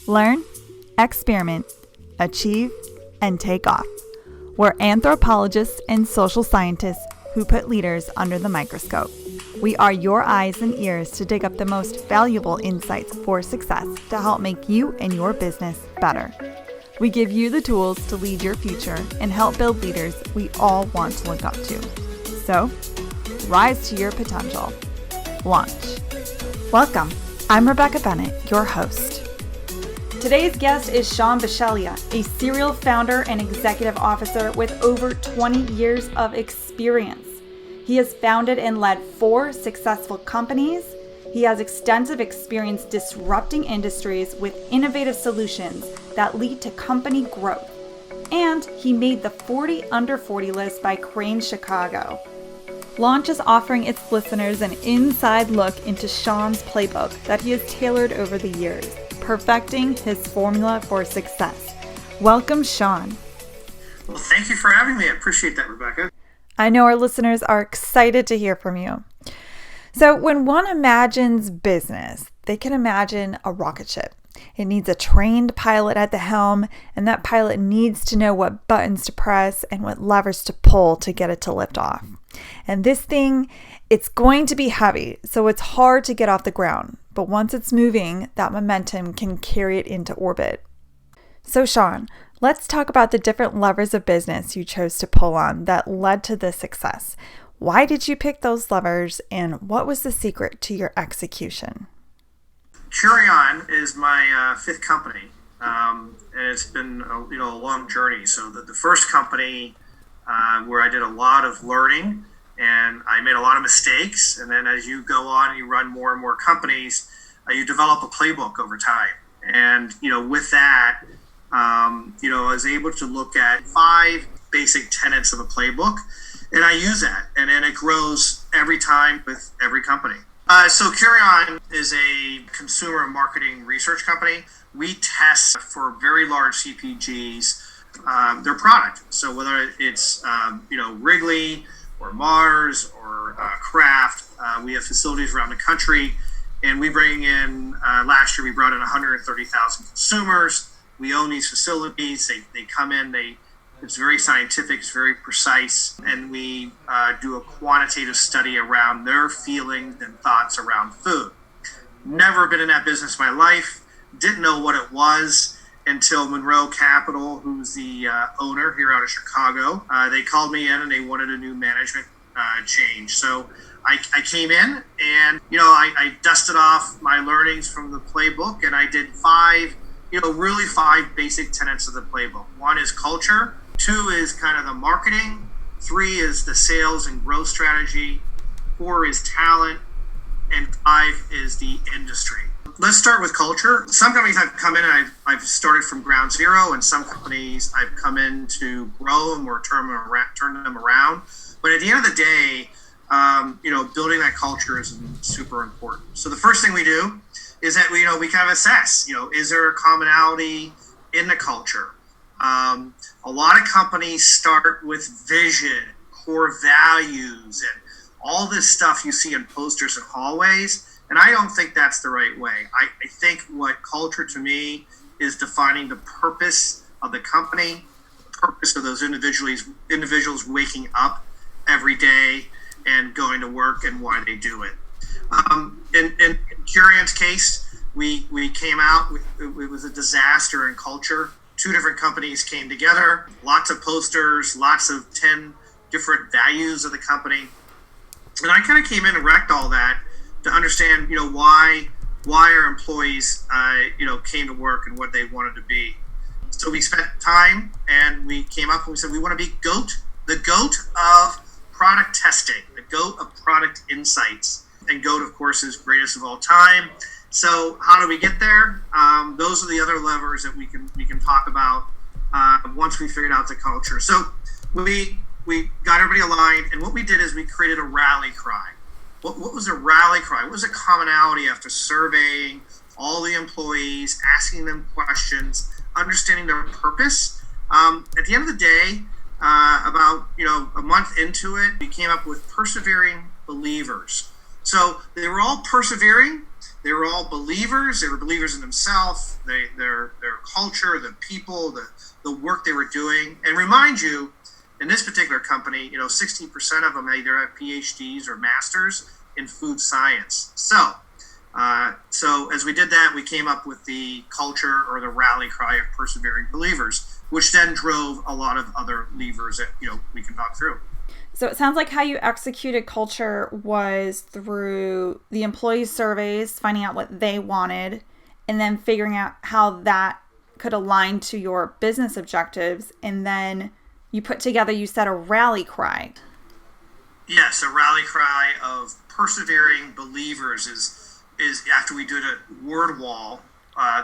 Learn, experiment, achieve, and take off. We're anthropologists and social scientists who put leaders under the microscope. We are your eyes and ears to dig up the most valuable insights for success to help make you and your business better. We give you the tools to lead your future and help build leaders we all want to look up to. So, rise to your potential. Launch. Welcome. I'm Rebecca Bennett, your host. Today's guest is Sean Biscelia, a serial founder and executive officer with over 20 years of experience. He has founded and led 4 successful companies. He has extensive experience disrupting industries with innovative solutions that lead to company growth. And he made the 40 Under 40 list by Crane Chicago. Launch is offering its listeners an inside look into Sean's playbook that he has tailored over the years, perfecting his formula for success. Welcome, Sean. Well, thank you for having me. I appreciate that, Rebecca. I know our listeners are excited to hear from you. So when one imagines business, they can imagine a rocket ship. It needs a trained pilot at the helm, and that pilot needs to know what buttons to press and what levers to pull to get it to lift off. And this thing, it's going to be heavy, so it's hard to get off the ground. But once it's moving, that momentum can carry it into orbit. So Sean, let's talk about the different levers of business you chose to pull on that led to this success. Why did you pick those levers, and what was the secret to your execution? Curion is my 5th company, and it's been a long journey. So the first company where I did a lot of learning and I made a lot of mistakes, and then as you go on and you run more and more companies, you develop a playbook over time. And with that, I was able to look at 5 basic tenets of a playbook, and I use that, and then it grows every time with every company. So Curion is a consumer marketing research company. We test for very large CPGs their product. So whether it's Wrigley or Mars or Kraft, we have facilities around the country, and we bring in last year we brought in 130,000 consumers. We own these facilities. They come in. It's very scientific, it's very precise, and we do a quantitative study around their feelings and thoughts around food. Never been in that business in my life, didn't know what it was until Monroe Capital, who's the owner here out of Chicago, they called me in and they wanted a new management change. So I came in and, I dusted off my learnings from the playbook, and I did 5 basic tenets of the playbook. 1 is culture. 2 is kind of the marketing. 3 is the sales and growth strategy. 4 is talent. And 5 is the industry. Let's start with culture. Some companies I've come in and I've started from ground zero, and some companies I've come in to grow them or turn them around. But at the end of the day, building that culture is super important. So the first thing we do is that we kind of assess, is there a commonality in the culture? A lot of companies start with vision, core values, and all this stuff you see in posters and hallways, and I don't think that's the right way. I think what culture to me is defining the purpose of the company, the purpose of those individuals waking up every day and going to work and why they do it. In Curion's case, we came out, it was a disaster in culture. 2 different companies came together, lots of posters, lots of 10 different values of the company. And I kind of came in and wrecked all that to understand, why our employees, came to work and what they wanted to be. So we spent time and we came up and we said, we want to be the GOAT of product testing, the GOAT of product insights. And GOAT, of course, is greatest of all time. So how do we get there? Those are the other levers that we can talk about once we figured out the culture. So we got everybody aligned, and what we did is we created a rally cry. What was a rally cry? What was a commonality after surveying all the employees, asking them questions, understanding their purpose? At the end of the day, about a month into it, we came up with persevering believers. So they were all persevering, They were all believers. They were believers in themselves, their culture, the people, the work they were doing. And remind you, in this particular company, 60% of them either have PhDs or masters in food science. So as we did that, we came up with the culture or the rally cry of persevering believers, which then drove a lot of other levers that we can talk through. So it sounds like how you executed culture was through the employee surveys, finding out what they wanted, and then figuring out how that could align to your business objectives. And then you put together, you said, a rally cry. Yes, a rally cry of persevering believers is after we did a word wall,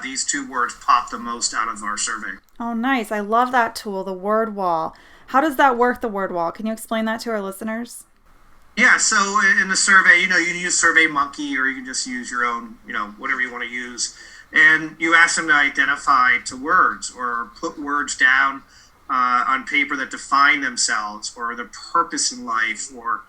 these two words popped the most out of our survey. Oh, nice. I love that tool, the word wall. How does that work, the word wall? Can you explain that to our listeners? Yeah, so in the survey, you can use SurveyMonkey, or you can just use your own, whatever you want to use. And you ask them to identify to words or put words down on paper that define themselves, or their purpose in life, or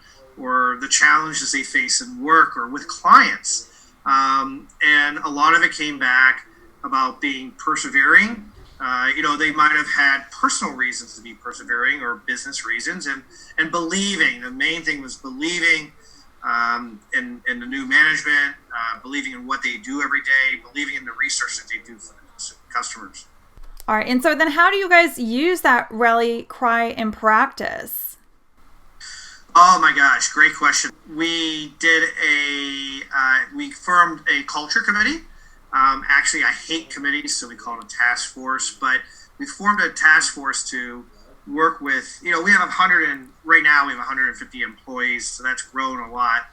the challenges they face in work or with clients. And a lot of it came back about being persevering. They might have had personal reasons to be persevering or business reasons, and believing. The main thing was believing in the new management, believing in what they do every day, believing in the research that they do for the customers. All right. And so then how do you guys use that rally cry in practice? Oh my gosh, great question. We formed a culture committee. Actually, I hate committees, so we call it a task force. But we formed a task force to work with, we have right now we have 150 employees, so that's grown a lot.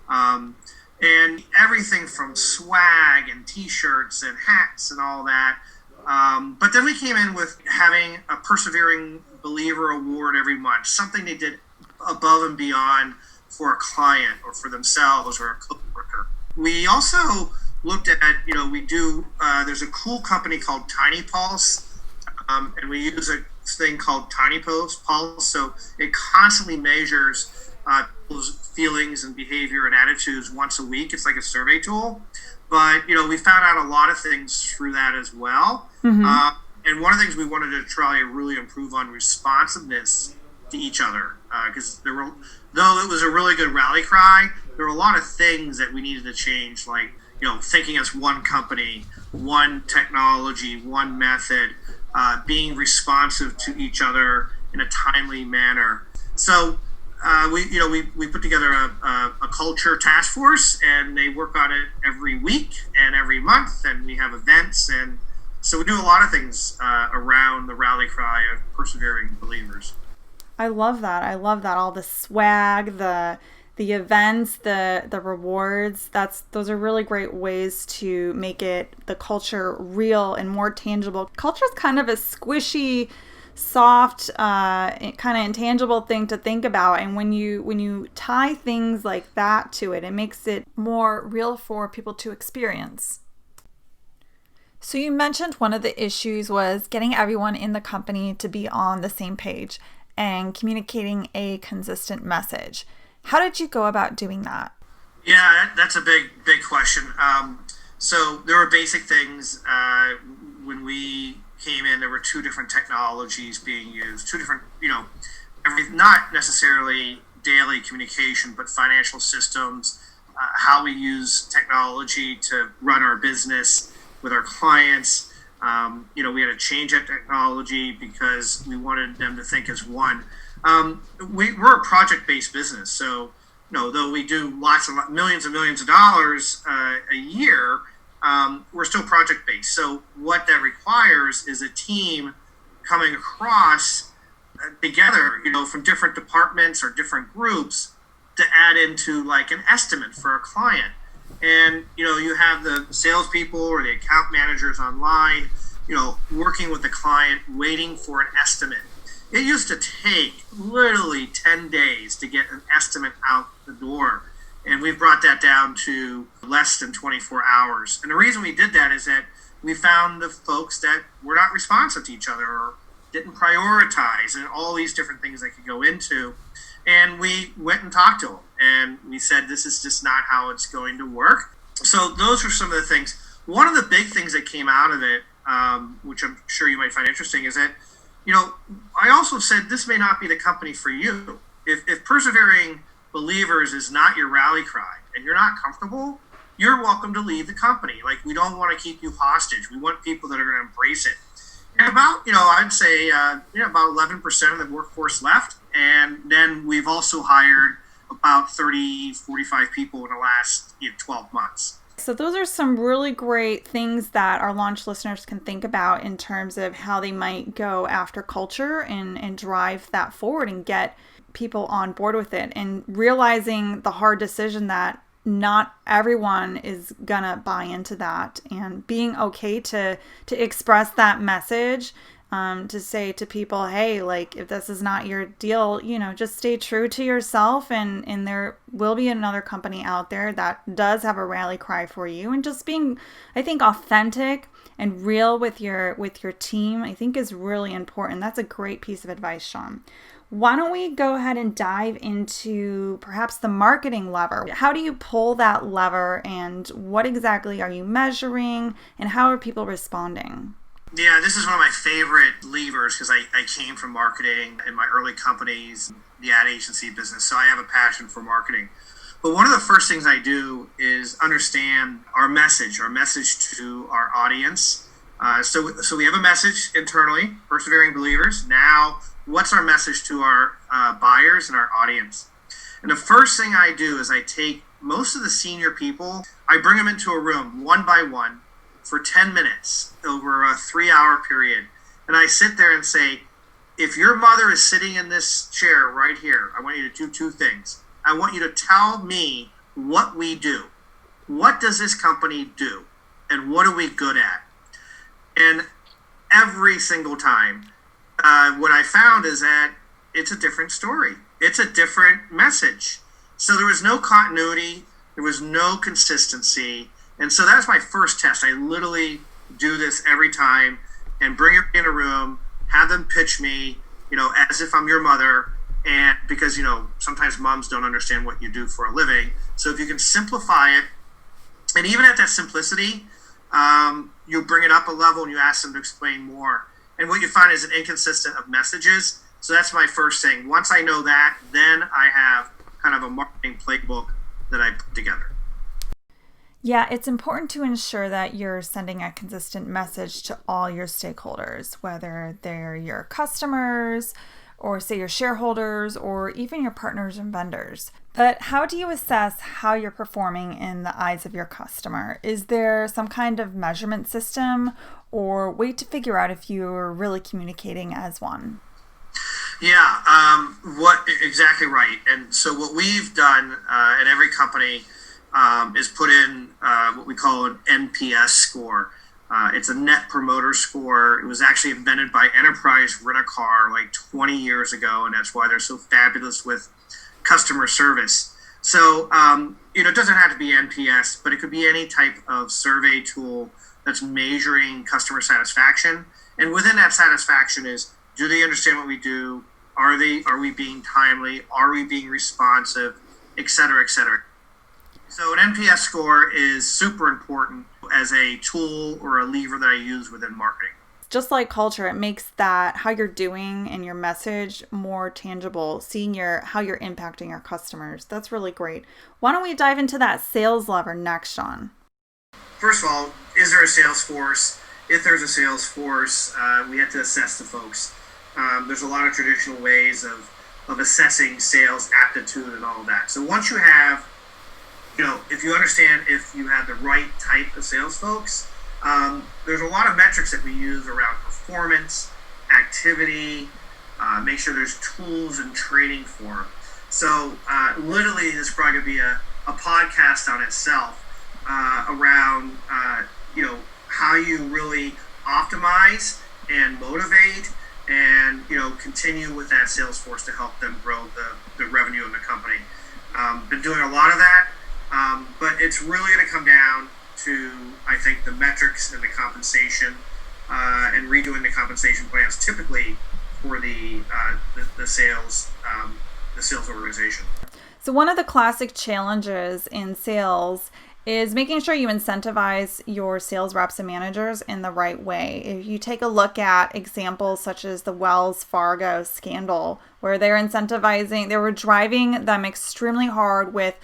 And everything from swag and T-shirts and hats and all that. But then we came in with having a Persevering Believer Award every month, something they did above and beyond for a client or for themselves or a coworker. We also looked at, there's a cool company called Tiny Pulse, and we use a thing called Tiny Pulse. So it constantly measures people's feelings and behavior and attitudes once a week. It's like a survey tool. But, we found out a lot of things through that as well. Mm-hmm. And one of the things we wanted to try to really improve on responsiveness to each other, because though it was a really good rally cry, there were a lot of things that we needed to change, like thinking as one company, one technology, one method, being responsive to each other in a timely manner. So we put together a culture task force, and they work on it every week and every month, and we have events, and so we do a lot of things around the rally cry of persevering believers. I love that. All the swag, the events, the rewards. Those are really great ways to make the culture real and more tangible. Culture is kind of a squishy, soft, kind of intangible thing to think about, and when you tie things like that to it, it makes it more real for people to experience. So you mentioned one of the issues was getting everyone in the company to be on the same page and communicating a consistent message. How did you go about doing that? Yeah, that's a big question. So there were basic things. When we came in, there were two different technologies being used, two different, not necessarily daily communication, but financial systems, how we use technology to run our business with our clients. We had to change that technology because we wanted them to think as one. We're a project-based business, so though we do millions and millions of dollars a year, we're still project-based. So what that requires is a team coming across together, from different departments or different groups to add into like an estimate for a client. And you have the salespeople or the account managers online, working with the client, waiting for an estimate. It used to take literally 10 days to get an estimate out the door. And we've brought that down to less than 24 hours. And the reason we did that is that we found the folks that were not responsive to each other or didn't prioritize, and all these different things they could go into. And we went and talked to them. And we said, this is just not how it's going to work. So those are some of the things. One of the big things that came out of it, which I'm sure you might find interesting, is that, I also said this may not be the company for you. If persevering believers is not your rally cry and you're not comfortable, you're welcome to leave the company. Like, we don't want to keep you hostage. We want people that are going to embrace it. And about, I'd say, about 11% of the workforce left. And then we've also hired about 30, 45 people in the last 12 months. So those are some really great things that our launch listeners can think about in terms of how they might go after culture and drive that forward and get people on board with it, and realizing the hard decision that not everyone is gonna buy into that, and being okay to express that message, to say to people, hey, like, if this is not your deal, just stay true to yourself, and there will be another company out there that does have a rally cry for you. And just being, I think, authentic and real with your team, I think, is really important. That's a great piece of advice, Sean. Why don't we go ahead and dive into perhaps the marketing lever? How do you pull that lever, and what exactly are you measuring, and how are people responding? Yeah, this is one of my favorite levers because I came from marketing in my early companies, the ad agency business, so I have a passion for marketing. But one of the first things I do is understand our message to our audience. So we have a message internally, persevering believers. Now, what's our message to our buyers and our audience? And the first thing I do is I take most of the senior people, I bring them into a room one by one for 10 minutes over a 3-hour period. And I sit there and say, if your mother is sitting in this chair right here, I want you to do two things. I want you to tell me what we do. What does this company do? And what are we good at? And every single time, what I found is that it's a different story. It's a different message. So there was no continuity. There was no consistency. And so that's my first test. I literally do this every time and bring it in a room, have them pitch me, as if I'm your mother. And because, sometimes moms don't understand what you do for a living. So if you can simplify it, and even at that simplicity, you bring it up a level and you ask them to explain more. And what you find is an inconsistent of messages. So that's my first thing. Once I know that, then I have kind of a marketing playbook that I put together. Yeah, it's important to ensure that you're sending a consistent message to all your stakeholders, whether they're your customers or, say, your shareholders, or even your partners and vendors. But how do you assess how you're performing in the eyes of your customer? Is there some kind of measurement system or way to figure out if you're really communicating as one? Yeah, exactly right. And so what we've done at every company is put in what we call an NPS score. It's a Net Promoter Score. It was actually invented by Enterprise Rent-A-Car like 20 years ago, and that's why they're so fabulous with customer service. So, it doesn't have to be NPS, but it could be any type of survey tool that's measuring customer satisfaction. And within that satisfaction is, do they understand what we do? Are we being timely? Are we being responsive? Et cetera, et cetera. So an NPS score is super important as a tool or a lever that I use within marketing. Just like culture, it makes that how you're doing and your message more tangible, seeing how you're impacting your customers. That's really great. Why don't we dive into that sales lever next, Sean? First of all, is there a sales force? If there's a sales force, we have to assess the folks. There's a lot of traditional ways of assessing sales aptitude and all of that. So once you have, if you understand if you have the right type of sales folks, there's a lot of metrics that we use around performance, activity, make sure there's tools and training for them. So literally, this is probably going to be a podcast on itself around, how you really optimize and motivate and, continue with that sales force to help them grow the revenue in the company. Been doing a lot of that. But it's really going to come down to, I think, the metrics and the compensation, and redoing the compensation plans typically for the sales organization. So one of the classic challenges in sales is making sure you incentivize your sales reps and managers in the right way. If you take a look at examples such as the Wells Fargo scandal, where they were driving them extremely hard with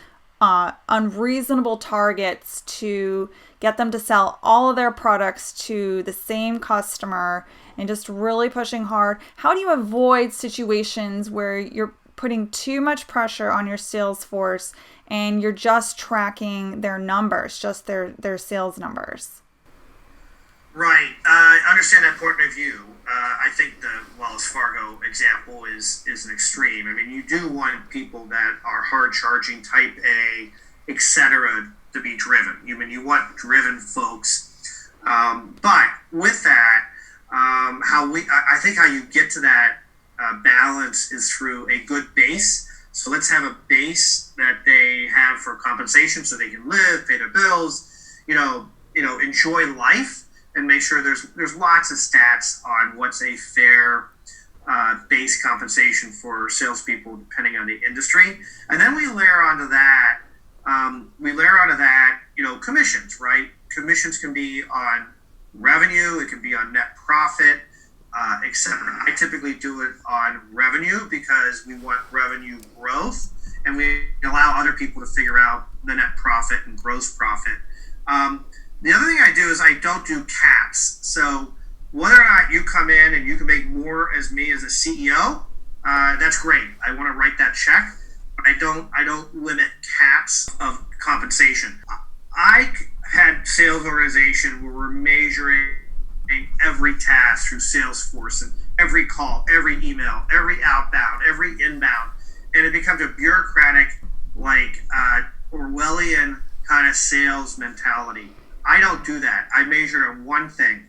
unreasonable targets to get them to sell all of their products to the same customer and just really pushing hard. How do you avoid situations where you're putting too much pressure on your sales force and you're just tracking their numbers, just their sales numbers? Right. I understand that point of view. I think the Wells Fargo example is an extreme. I mean, you do want people that are hard charging, type A, etc., to be driven. You want driven folks. But with that, I think how you get to that balance is through a good base. So let's have a base that they have for compensation, so they can live, pay their bills, enjoy life, and make sure there's lots of stats on what's a fair base compensation for salespeople depending on the industry, and then we layer onto that. Commissions, right? Commissions can be on revenue, it can be on net profit, etc. I typically do it on revenue because we want revenue growth, and we allow other people to figure out the net profit and gross profit. The other thing I do is I don't do caps. So whether or not you come in and you can make more as me as a CEO, that's great. I want to write that check, but I don't limit caps of compensation. I had sales organization where we're measuring every task through Salesforce and every call, every email, every outbound, every inbound, and it becomes a bureaucratic, Orwellian kind of sales mentality. I don't do that. I measure on one thing: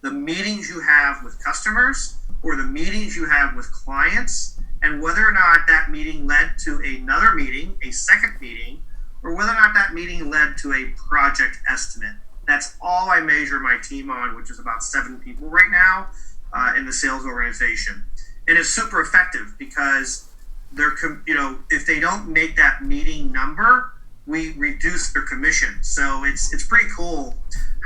the meetings you have with customers or the meetings you have with clients, and whether or not that meeting led to another meeting, a second meeting, or whether or not that meeting led to a project estimate. That's all I measure my team on, which is about 7 people right now in the sales organization. And it's super effective because if they don't make that meeting number, we reduce their commission. So it's pretty cool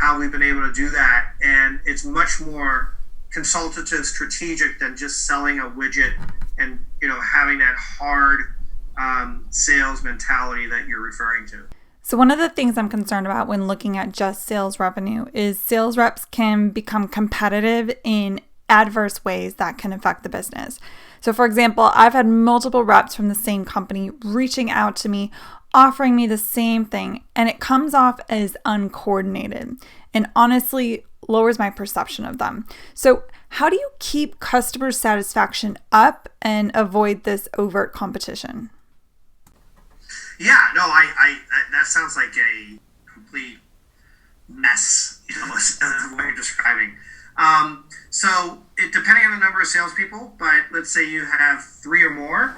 how we've been able to do that. And it's much more consultative, strategic than just selling a widget and, having that hard sales mentality that you're referring to. So one of the things I'm concerned about when looking at just sales revenue is sales reps can become competitive in adverse ways that can affect the business. So for example, I've had multiple reps from the same company reaching out to me, offering me the same thing, and it comes off as uncoordinated and honestly lowers my perception of them. So how do you keep customer satisfaction up and avoid this overt competition? Yeah, no, I that sounds like a complete mess, what you're describing. So depending on the number of salespeople, but let's say you have 3 or more,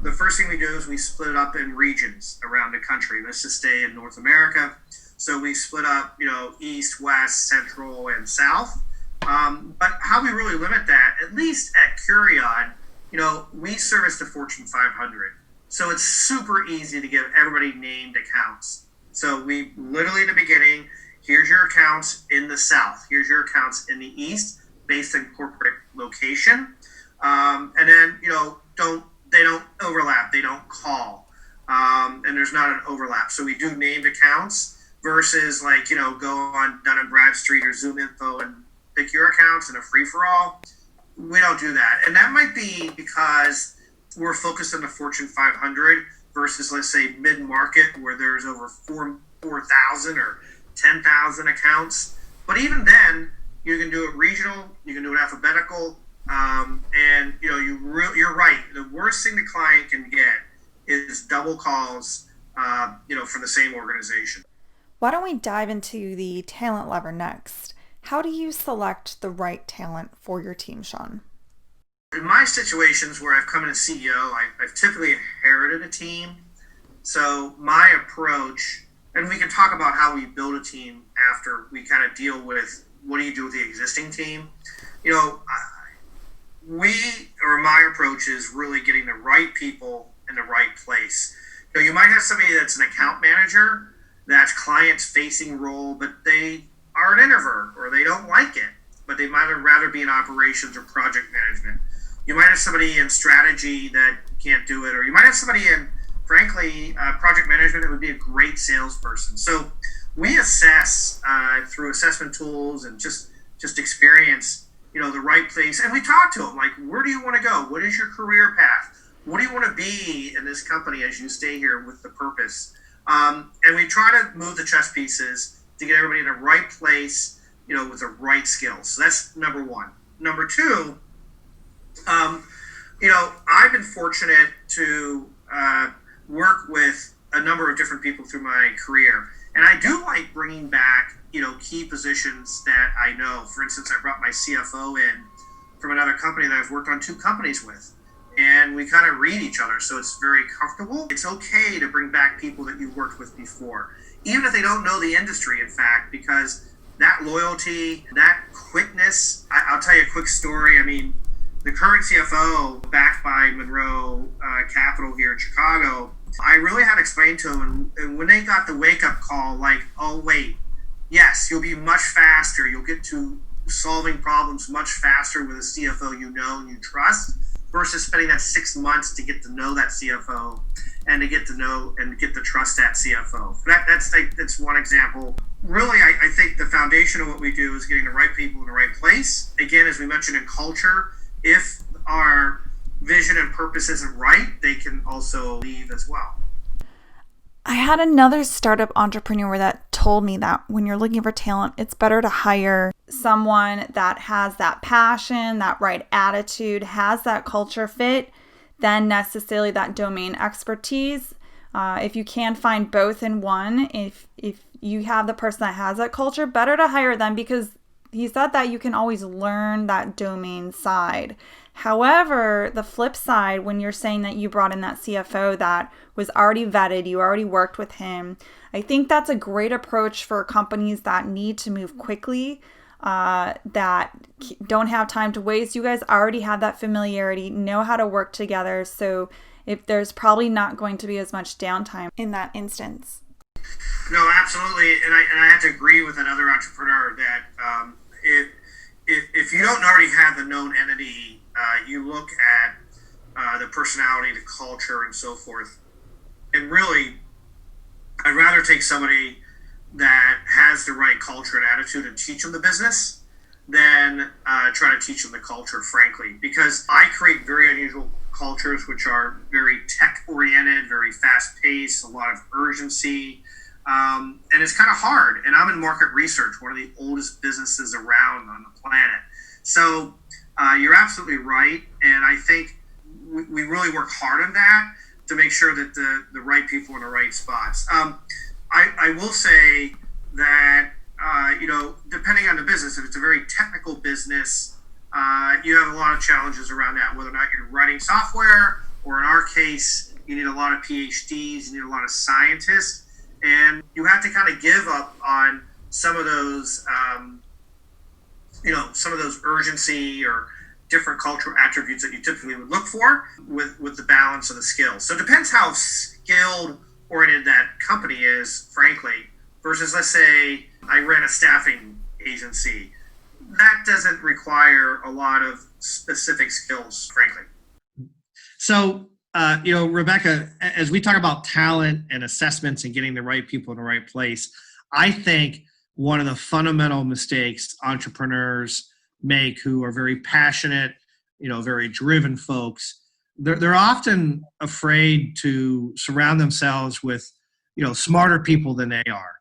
the first thing we do is we split it up in regions around the country. Let's just stay in North America. So we split up, East, West, Central, and South. But how we really limit that, at least at Curion, we service the Fortune 500. So it's super easy to give everybody named accounts. So we literally in the beginning, here's your accounts in the South. Here's your accounts in the East based on corporate location. And then, they don't overlap. They don't call. And there's not an overlap. So we do named accounts versus go on Dun & Bradstreet or Zoom Info and pick your accounts in a free-for-all. We don't do that. And that might be because we're focused on the Fortune 500 versus, let's say, mid-market where there's over 4,000 or 10,000 accounts. But even then, you can do it regional, you can do it alphabetical, and you're right. The worst thing the client can get is double calls, for the same organization. Why don't we dive into the talent lever next? How do you select the right talent for your team, Sean? In my situations where I've come in as CEO, I've typically inherited a team. So my approach, and we can talk about how we build a team after we kind of deal with what do you do with the existing team. My approach is really getting the right people in the right place. You might have somebody that's an account manager that's clients facing role, but they are an introvert or they don't like it, but they might rather be in operations or project management. You might have somebody in strategy that can't do it, or you might have somebody in, frankly, project management that would be a great salesperson. So we assess through assessment tools and just experience, the right place. And we talk to them like, where do you want to go? What is your career path? What do you want to be in this company as you stay here with the purpose? And we try to move the chess pieces to get everybody in the right place, with the right skills. So that's number one. Number two, I've been fortunate to work with a number of different people through my career. And I do like bringing back, key positions that I know. For instance, I brought my CFO in from another company that I've worked on 2 companies with. And we kind of read each other, so it's very comfortable. It's okay to bring back people that you worked with before, even if they don't know the industry, in fact, because that loyalty, that quickness. I'll tell you a quick story. I mean, the current CFO, backed by Monroe Capital here in Chicago, I really had to explain to him, and when they got the wake-up call, like, oh, wait, yes, you'll be much faster. You'll get to solving problems much faster with a CFO you know and you trust, versus spending that 6 months to get to know that CFO and to get to know and get to trust that CFO. That's one example. Really, I think the foundation of what we do is getting the right people in the right place. Again, as we mentioned in culture, if our vision and purpose isn't right, they can also leave as well. I had another startup entrepreneur that told me that when you're looking for talent, it's better to hire someone that has that passion, that right attitude, has that culture fit, than necessarily that domain expertise. If you can find both in one, if you have the person that has that culture, better to hire them, because he said that you can always learn that domain side. However, the flip side, when you're saying that you brought in that CFO that was already vetted, you already worked with him, I think that's a great approach for companies that need to move quickly, that don't have time to waste. You guys already have that familiarity, know how to work together. So if there's probably not going to be as much downtime in that instance. No, absolutely. And I have to agree with another entrepreneur that if you don't already have the known entity, you look at the personality, the culture, and so forth. And really, I'd rather take somebody that has the right culture and attitude and teach them the business than try to teach them the culture, frankly. Because I create very unusual cultures which are very tech-oriented, very fast-paced, a lot of urgency. And it's kind of hard. And I'm in market research, one of the oldest businesses around on the planet. So you're absolutely right. And I think we really work hard on that to make sure that the right people are in the right spots. I will say that, depending on the business, if it's a very technical business, you have a lot of challenges around that, whether or not you're writing software, or in our case, you need a lot of PhDs, you need a lot of scientists, and you have to kind of give up on some of those, some of those urgency or different cultural attributes that you typically would look for with the balance of the skills. So it depends how skilled oriented that company is, frankly, versus, let's say, I ran a staffing agency. That doesn't require a lot of specific skills, frankly. So, Rebecca, as we talk about talent and assessments and getting the right people in the right place, I think one of the fundamental mistakes entrepreneurs make who are very passionate, very driven folks, they're often afraid to surround themselves with, smarter people than they are.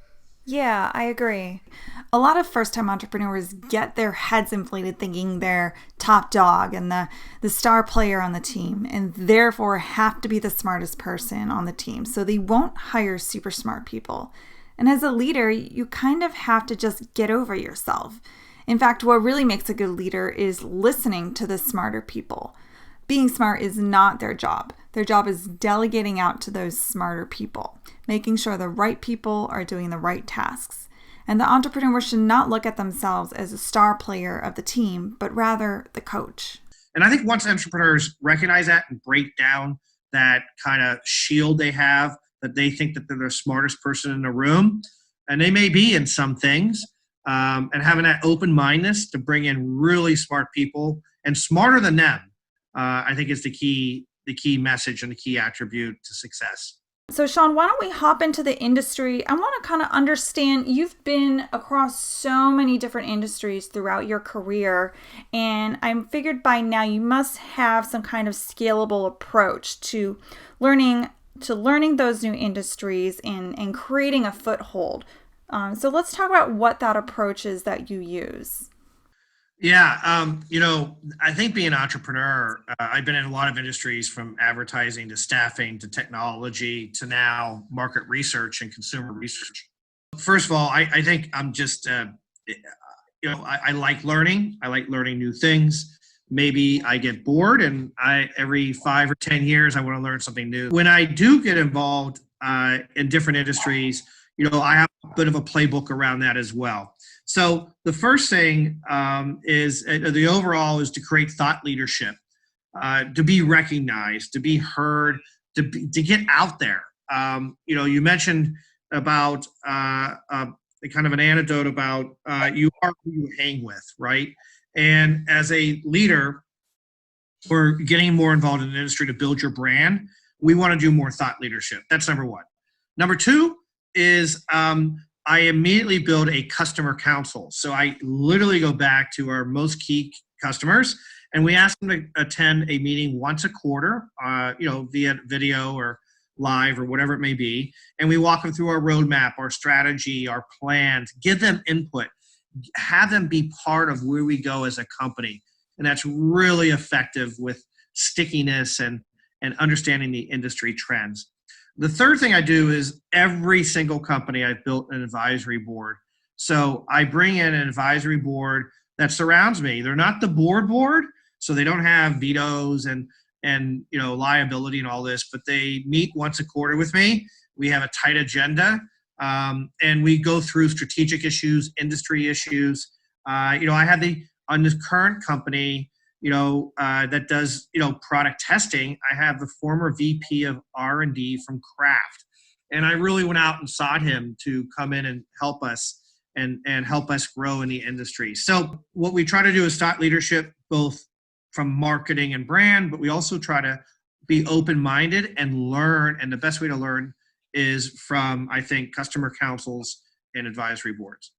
Yeah, I agree. A lot of first-time entrepreneurs get their heads inflated thinking they're top dog and the star player on the team, and therefore have to be the smartest person on the team. So they won't hire super smart people. And as a leader, you kind of have to just get over yourself. In fact, what really makes a good leader is listening to the smarter people. Being smart is not their job. Their job is delegating out to those smarter people, making sure the right people are doing the right tasks. And the entrepreneur should not look at themselves as a star player of the team, but rather the coach. And I think once entrepreneurs recognize that and break down that kind of shield they have that they think that they're the smartest person in the room, and they may be in some things, and having that open-mindedness to bring in really smart people and smarter than them, I think is the key message and the key attribute to success. So Sean, why don't we hop into the industry? I want to kind of understand, you've been across so many different industries throughout your career, and I figured by now you must have some kind of scalable approach to learning those new industries and creating a foothold. So let's talk about what that approach is that you use. Yeah, I think being an entrepreneur, I've been in a lot of industries, from advertising to staffing to technology to now market research and consumer research. First of all, I think I'm just, I like learning. I like learning new things. Maybe I get bored, and every 5 or 10 years, I want to learn something new. When I do get involved in different industries, I have a bit of a playbook around that as well. So the first thing is the overall is to create thought leadership, to be recognized, to be heard, to get out there. You mentioned about kind of an anecdote about you are who you hang with, right? And as a leader, or getting more involved in the industry to build your brand, we want to do more thought leadership. That's number one. Number two is I immediately build a customer council. So I literally go back to our most key customers, and we ask them to attend a meeting once a quarter, via video or live or whatever it may be. And we walk them through our roadmap, our strategy, our plans, give them input, have them be part of where we go as a company. And that's really effective with stickiness and understanding the industry trends. The third thing I do is every single company I've built an advisory board. So I bring in an advisory board that surrounds me. They're not the board, so they don't have vetoes and liability and all this, but they meet once a quarter with me. We have a tight agenda, and we go through strategic issues, industry issues. I have on this current company, that does, product testing. I have the former VP of R&D from Kraft. And I really went out and sought him to come in and help us and help us grow in the industry. So what we try to do is thought leadership, both from marketing and brand, but we also try to be open-minded and learn. And the best way to learn is from, I think, customer councils and advisory boards.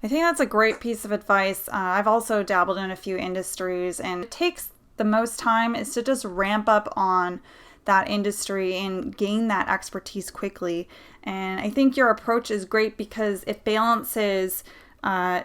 I think that's a great piece of advice. I've also dabbled in a few industries, and it takes the most time is to just ramp up on that industry and gain that expertise quickly. And I think your approach is great because it balances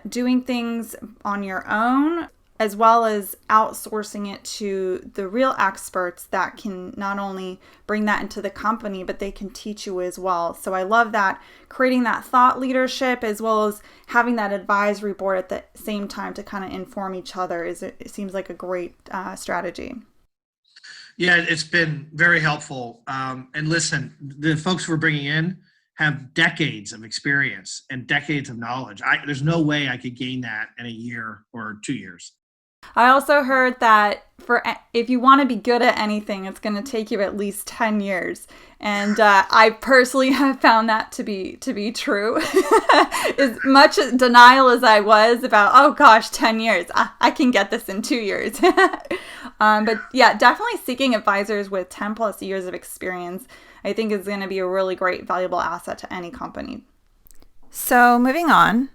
doing things on your own as well as outsourcing it to the real experts that can not only bring that into the company, but they can teach you as well. So I love that, creating that thought leadership as well as having that advisory board at the same time to kind of inform each other. It seems like a great strategy. Yeah, it's been very helpful. And listen, the folks we're bringing in have decades of experience and decades of knowledge. There's no way I could gain that in a year or 2 years. I also heard that if you want to be good at anything, it's going to take you at least 10 years. And I personally have found that to be true. As much denial as I was about, oh gosh, 10 years, I can get this in 2 years. But yeah, definitely seeking advisors with 10 plus years of experience, I think is going to be a really great, valuable asset to any company. So moving on,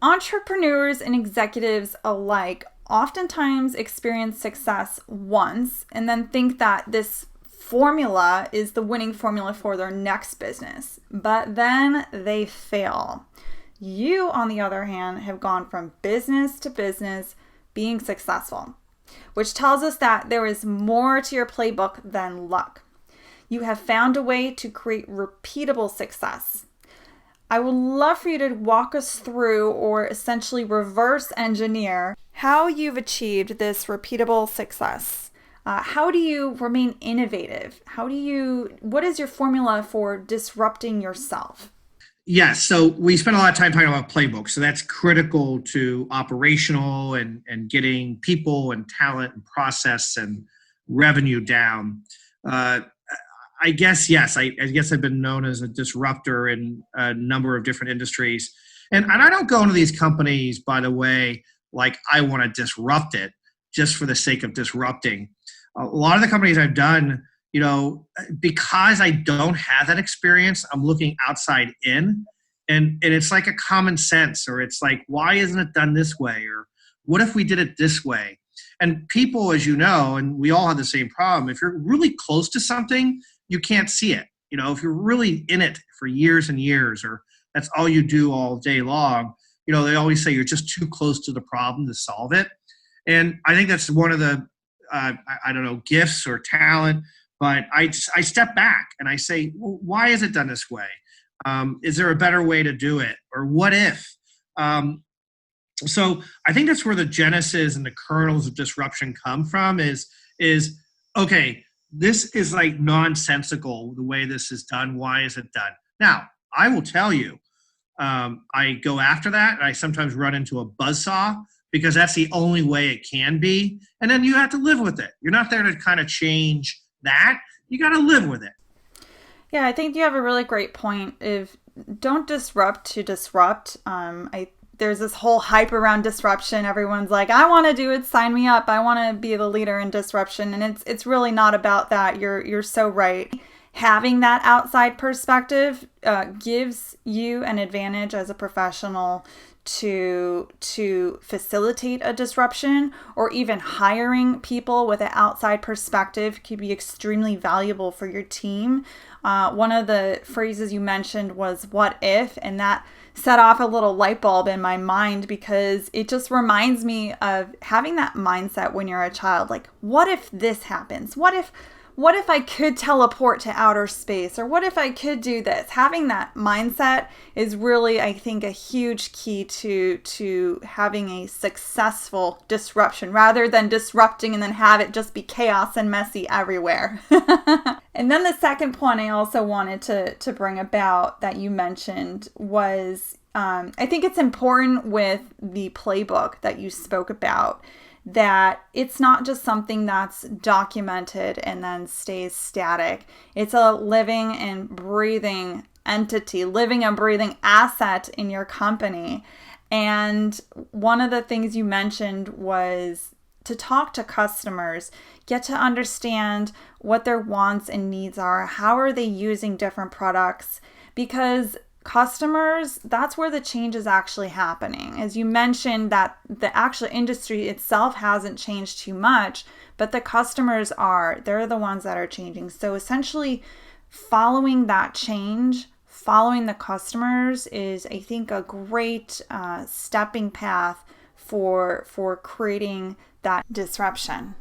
entrepreneurs and executives alike oftentimes experience success once and then think that this formula is the winning formula for their next business, but then they fail. You, on the other hand, have gone from business to business being successful, which tells us that there is more to your playbook than luck. You have found a way to create repeatable success. I would love for you to walk us through, or essentially reverse engineer, how you've achieved this repeatable success. How do you remain innovative? What is your formula for disrupting yourself? Yes, so we spent a lot of time talking about Playbook. So that's critical to operational and getting people and talent and process and revenue down. I guess, yes. I guess I've been known as a disruptor in a number of different industries. And I don't go into these companies, by the way, like I want to disrupt it just for the sake of disrupting. A lot of the companies I've done, because I don't have that experience, I'm looking outside in. And it's like a common sense, or it's like, why isn't it done this way? Or what if we did it this way? And people, as you know, and we all have the same problem, if you're really close to something, you can't see it. If you're really in it for years and years, or that's all you do all day long, they always say you're just too close to the problem to solve it. And I think that's one of the, I don't know, gifts or talent, but I step back and I say, well, why is it done this way? Is there a better way to do it? Or what if? So I think that's where the genesis and the kernels of disruption come from is okay, this is like nonsensical the way this is done. Why is it done? Now, I will tell you, I go after that. And I sometimes run into a buzzsaw because that's the only way it can be. And then you have to live with it. You're not there to kind of change that. You got to live with it. Yeah, I think you have a really great point. If don't disrupt to disrupt. There's this whole hype around disruption. Everyone's like, I want to do it. Sign me up. I want to be the leader in disruption. And it's really not about that. You're so right. Having that outside perspective gives you an advantage as a professional to facilitate a disruption, or even hiring people with an outside perspective can be extremely valuable for your team. One of the phrases you mentioned was "what if," and that set off a little light bulb in my mind, because it just reminds me of having that mindset when you're a child. Like, what if this happens? What if I could teleport to outer space? Or what if I could do this? Having that mindset is really, I think, a huge key to having a successful disruption, rather than disrupting and then have it just be chaos and messy everywhere. And then the second point I also wanted to bring about that you mentioned was, I think it's important with the playbook that you spoke about, that it's not just something that's documented and then stays static. It's a living and breathing entity, living and breathing asset in your company. And one of the things you mentioned was to talk to customers, get to understand what their wants and needs are. How are they using different products? Because customers, that's where the change is actually happening. As you mentioned, that the actual industry itself hasn't changed too much, but the customers are. They're the ones that are changing. So essentially, following that change, following the customers is, I think, a great stepping path for creating that disruption.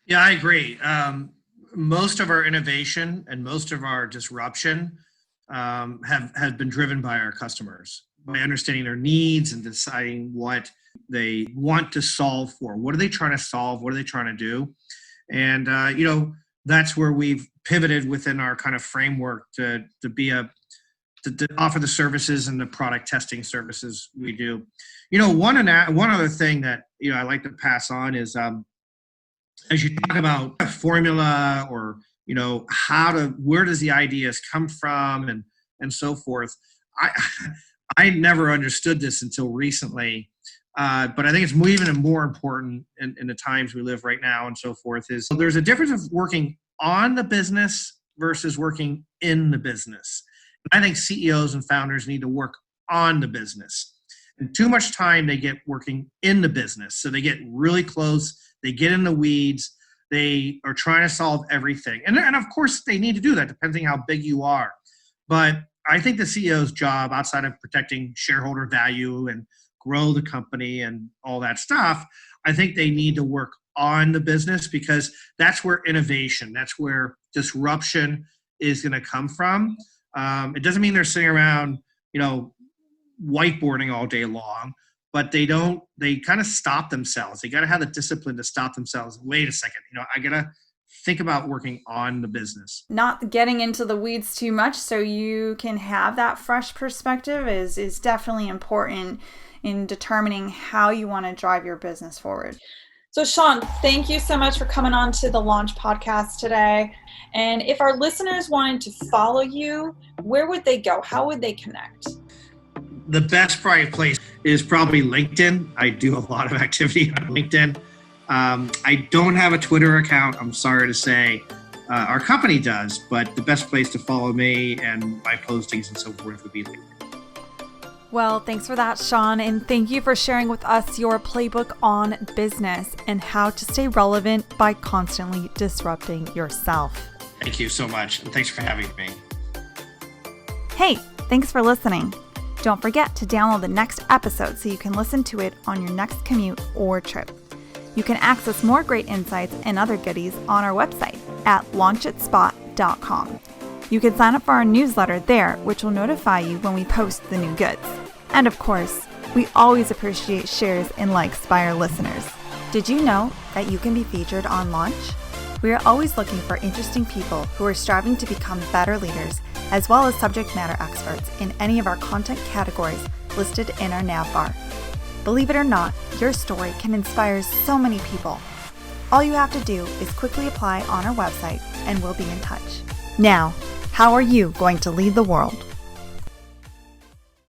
Yeah, I agree. Most of our innovation and most of our disruption have been driven by our customers, by understanding their needs and deciding what they want to solve for. What are they trying to solve? What are they trying to do? And that's where we've pivoted within our kind of framework to offer the services and the product testing services we do. One other thing that I like to pass on is, as you talk about formula, or where does the ideas come from, and so forth. I never understood this until recently, but I think it's even more important in the times we live right now and so forth. Is there's a difference of working on the business versus working in the business. And I think CEOs and founders need to work on the business. And too much time they get working in the business, so they get really close. They get in the weeds. They are trying to solve everything. And of course, they need to do that, depending how big you are. But I think the CEO's job, outside of protecting shareholder value and grow the company and all that stuff, I think they need to work on the business, because that's where innovation, that's where disruption is going to come from. It doesn't mean they're sitting around, whiteboarding all day long, but they kind of stop themselves. They got to have the discipline to stop themselves. Wait a second, I got to think about working on the business. Not getting into the weeds too much so you can have that fresh perspective is definitely important in determining how you want to drive your business forward. So Sean, thank you so much for coming on to the Launch Podcast today. And if our listeners wanted to follow you, where would they go? How would they connect? The best probably place is probably LinkedIn. I do a lot of activity on LinkedIn. I don't have a Twitter account, I'm sorry to say. Our company does, but the best place to follow me and my postings and so forth would be LinkedIn. Well, thanks for that, Sean, and thank you for sharing with us your playbook on business and how to stay relevant by constantly disrupting yourself. Thank you so much, and thanks for having me. Hey, thanks for listening. Don't forget to download the next episode so you can listen to it on your next commute or trip. You can access more great insights and other goodies on our website at launchitspot.com. You can sign up for our newsletter there, which will notify you when we post the new goods. And of course, we always appreciate shares and likes by our listeners. Did you know that you can be featured on Launch? We are always looking for interesting people who are striving to become better leaders, as well as subject matter experts in any of our content categories listed in our nav bar. Believe it or not, your story can inspire so many people. All you have to do is quickly apply on our website and we'll be in touch. Now, how are you going to lead the world?